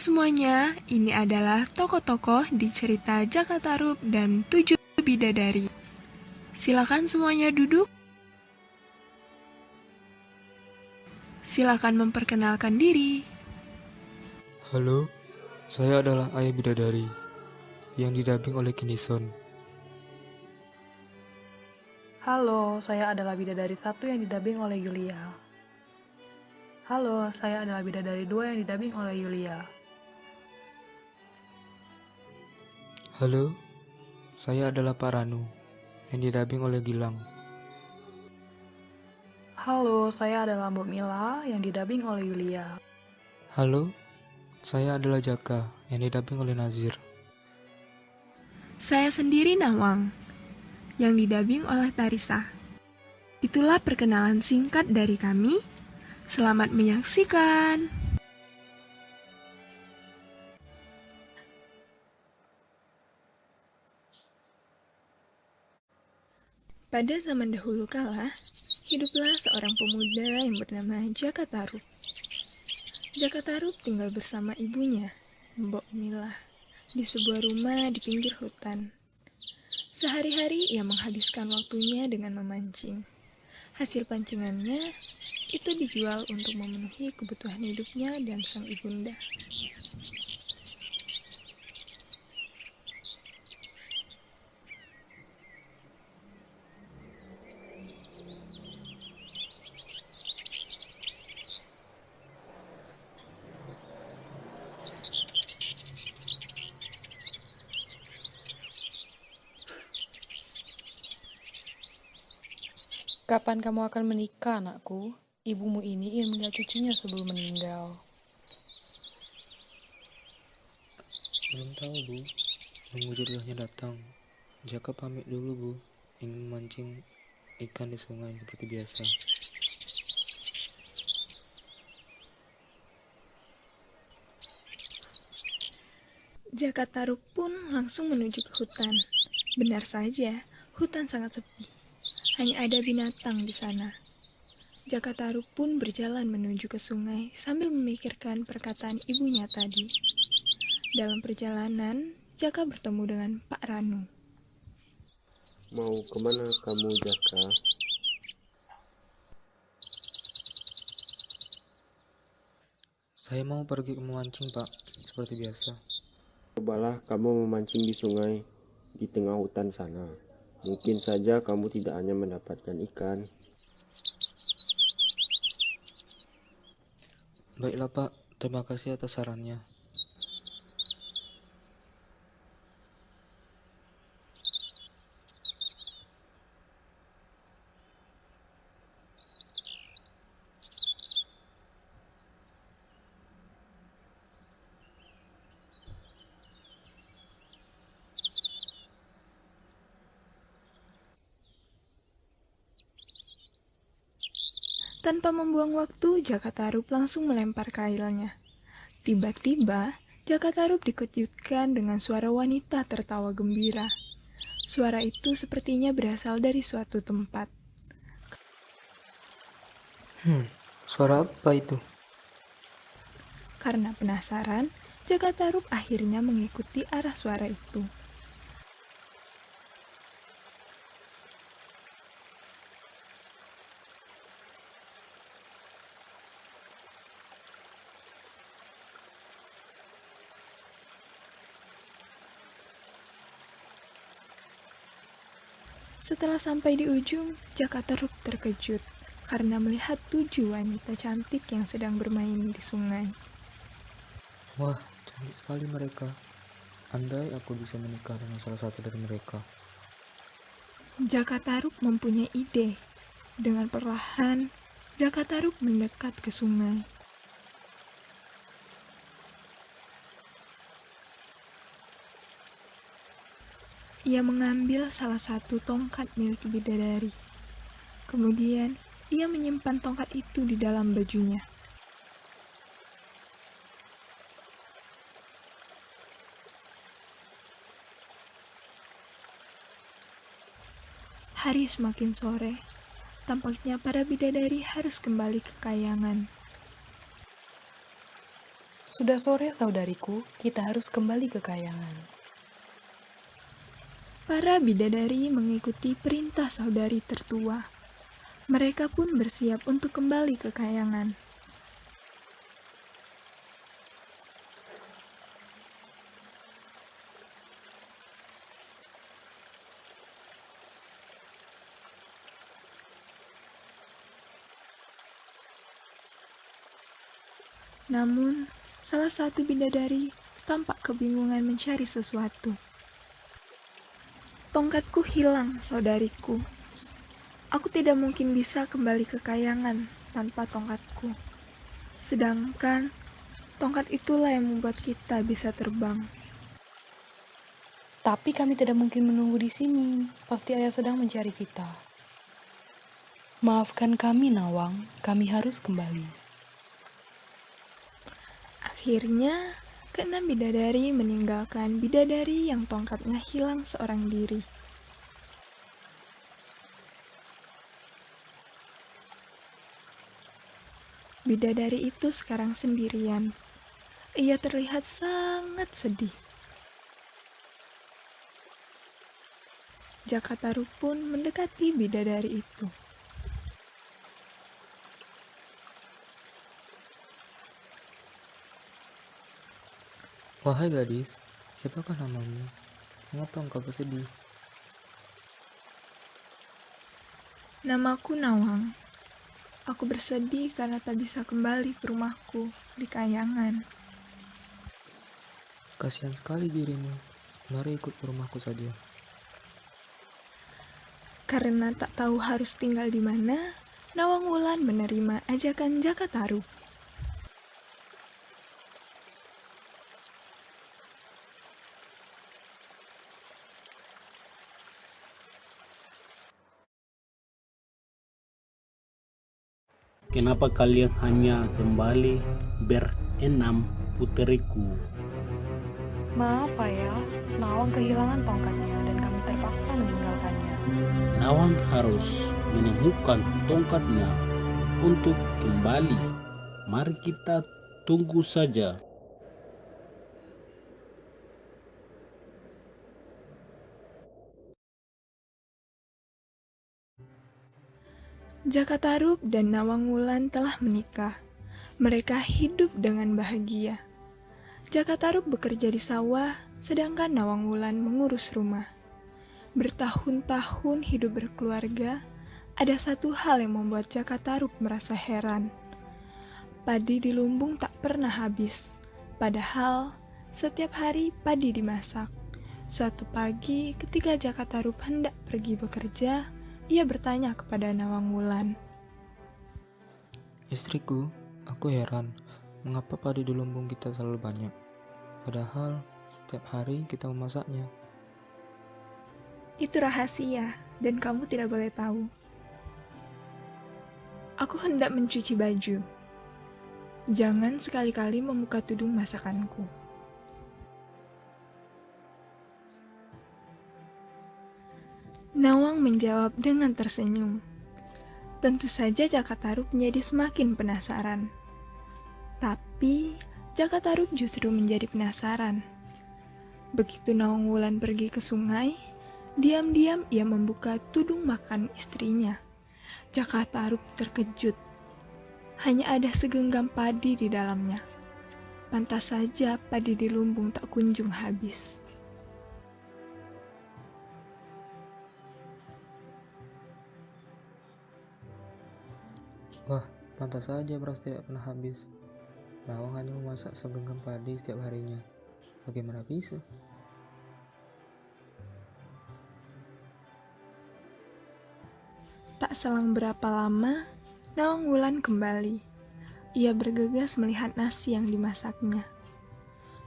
semuanya, ini adalah tokoh-tokoh di cerita Jakatarup dan 7 Bidadari. Silakan semuanya duduk. Silakan memperkenalkan diri. Halo, saya adalah Ayah Bidadari yang didubbing oleh Kinison. Halo, saya adalah Bidadari 1 yang didubbing oleh Yulia. Halo, saya adalah Bidadari 2 yang didubbing oleh Yulia. Halo, saya adalah Pak Ranu yang didubbing oleh Gilang. Halo, saya adalah Mbok Mila yang didubbing oleh Yulia. Halo, saya adalah Jaka yang didubbing oleh Nazir. Saya sendiri Nawang, yang didubbing oleh Tarisa. Itulah perkenalan singkat dari kami. Selamat menyaksikan. Pada zaman dahulu kala, hiduplah seorang pemuda yang bernama Jakatarup. Jakatarup tinggal bersama ibunya, Mbok Mila, di sebuah rumah di pinggir hutan. Sehari-hari ia menghabiskan waktunya dengan memancing. Hasil pancingannya itu dijual untuk memenuhi kebutuhan hidupnya dan sang ibunda. Kapan kamu akan menikah, anakku? Ibumu ini ingin melihat cucunya sebelum meninggal. Belum tahu, Bu. Nunggu jodohnya datang. Jaka pamit dulu, Bu. Ingin memancing ikan di sungai seperti biasa. Jakatarup pun langsung menuju ke hutan. Benar saja, hutan sangat sepi. Hanya ada binatang di sana. Jakatarup pun berjalan menuju ke sungai sambil memikirkan perkataan ibunya tadi. Dalam perjalanan, Jaka bertemu dengan Pak Ranu. Mau kemana kamu, Jaka? Saya mau pergi memancing, Pak, seperti biasa. Cobalah kamu memancing di sungai di tengah hutan sana. Mungkin saja kamu tidak hanya mendapatkan ikan. Baiklah, Pak. Terima kasih atas sarannya. Tanpa membuang waktu, Jakatarup langsung melempar kailnya. Tiba-tiba, Jakatarup dikejutkan dengan suara wanita tertawa gembira. Suara itu sepertinya berasal dari suatu tempat. Suara apa itu? Karena penasaran, Jakatarup akhirnya mengikuti arah suara itu. Setelah sampai di ujung, Jakatarup terkejut karena melihat 7 wanita cantik yang sedang bermain di sungai. Wah, cantik sekali mereka. Andai aku bisa menikah dengan salah satu dari mereka. Jakatarup mempunyai ide. Dengan perlahan, Jakatarup mendekat ke sungai. Ia mengambil salah satu tongkat milik bidadari. Kemudian, ia menyimpan tongkat itu di dalam bajunya. Hari semakin sore. Tampaknya para bidadari harus kembali ke kayangan. Sudah sore, saudariku, kita harus kembali ke kayangan. Para bidadari mengikuti perintah saudari tertua. Mereka pun bersiap untuk kembali ke kayangan. Namun, salah satu bidadari tampak kebingungan mencari sesuatu. Tongkatku hilang, saudariku. Aku tidak mungkin bisa kembali ke kayangan tanpa tongkatku. Sedangkan, tongkat itulah yang membuat kita bisa terbang. Tapi kami tidak mungkin menunggu di sini. Pasti ayah sedang mencari kita. Maafkan kami, Nawang. Kami harus kembali. Akhirnya, keenam bidadari meninggalkan bidadari yang tongkatnya hilang seorang diri. Bidadari itu sekarang sendirian. Ia terlihat sangat sedih. Jakataru pun mendekati bidadari itu. Wahai gadis, siapakah namamu? Mengapa engkau bersedih? Namaku Nawang. Aku bersedih karena tak bisa kembali ke rumahku di kayangan. Kasihan sekali dirimu. Mari ikut ke rumahku saja. Karena tak tahu harus tinggal di mana, Nawang Wulan menerima ajakan Jakataru. Kenapa kalian hanya kembali berenam, puteriku? Maaf, ayah. Nawang kehilangan tongkatnya dan kami terpaksa meninggalkannya. Nawang harus menemukan tongkatnya untuk kembali. Mari kita tunggu saja. Jakatarup dan Nawang Wulan telah menikah. Mereka hidup dengan bahagia. Jakatarup bekerja di sawah, sedangkan Nawang Wulan mengurus rumah. Bertahun-tahun hidup berkeluarga, ada satu hal yang membuat Jakatarup merasa heran. Padi di lumbung tak pernah habis, padahal setiap hari padi dimasak. Suatu pagi, ketika Jakatarup hendak pergi bekerja, ia bertanya kepada Nawang Wulan. Istriku, aku heran, mengapa padi di lumbung kita selalu banyak? Padahal setiap hari kita memasaknya. Itu rahasia, dan kamu tidak boleh tahu. Aku hendak mencuci baju. Jangan sekali-kali membuka tudung masakanku. Nawang menjawab dengan tersenyum. Tentu saja Jakatarup menjadi semakin penasaran. Tapi Jakatarup justru menjadi penasaran. Begitu Nawang Wulan pergi ke sungai, diam-diam ia membuka tudung makan istrinya. Jakatarup terkejut. Hanya ada segenggam padi di dalamnya. Pantas saja padi di lumbung tak kunjung habis. Wah, pantas saja beras tidak pernah habis. Nawang hanya memasak segenggam padi setiap harinya. Bagaimana bisa? Tak selang berapa lama, Nawang Wulan kembali. Ia bergegas melihat nasi yang dimasaknya.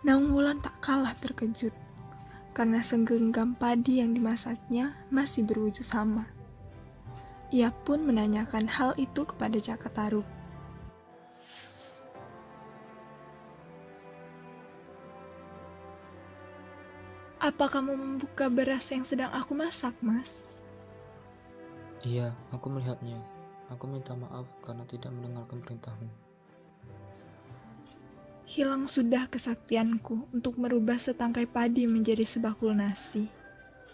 Nawang Wulan tak kalah terkejut, karena segenggam padi yang dimasaknya masih berwujud sama. Ia pun menanyakan hal itu kepada Jakatarup. Apa kamu membuka beras yang sedang aku masak, Mas? Iya, aku melihatnya. Aku minta maaf karena tidak mendengarkan perintahmu. Hilang sudah kesaktianku untuk merubah setangkai padi menjadi sebakul nasi.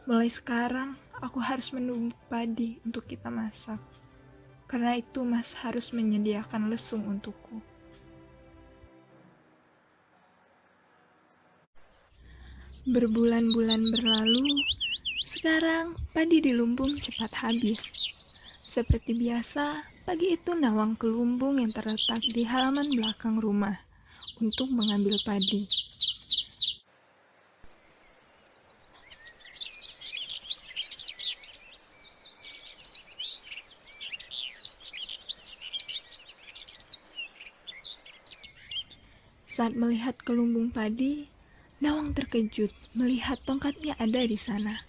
Mulai sekarang, aku harus menumbuk padi untuk kita masak. Karena itu Mas harus menyediakan lesung untukku. Berbulan-bulan berlalu, sekarang padi di lumbung cepat habis. Seperti biasa, pagi itu Nawang ke lumbung yang terletak di halaman belakang rumah untuk mengambil padi. Saat melihat ke lumbung padi, Nawang terkejut melihat tongkatnya ada di sana.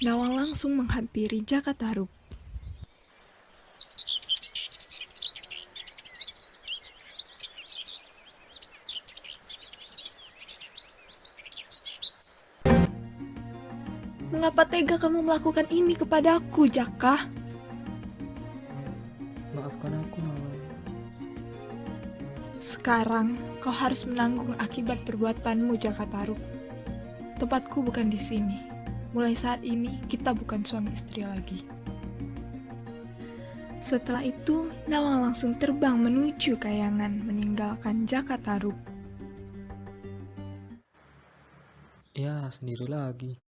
Nawang langsung menghampiri Jaka Tarub. Mengapa tega kamu melakukan ini kepadaku, Jaka? Maafkan aku, Nawang. Sekarang kau harus menanggung akibat perbuatanmu, Jaka Tarub. Tempatku bukan di sini. Mulai saat ini kita bukan suami istri lagi. Setelah itu, Nawang langsung terbang menuju Kayangan meninggalkan Jaka Tarub. Ya, sendiri lagi.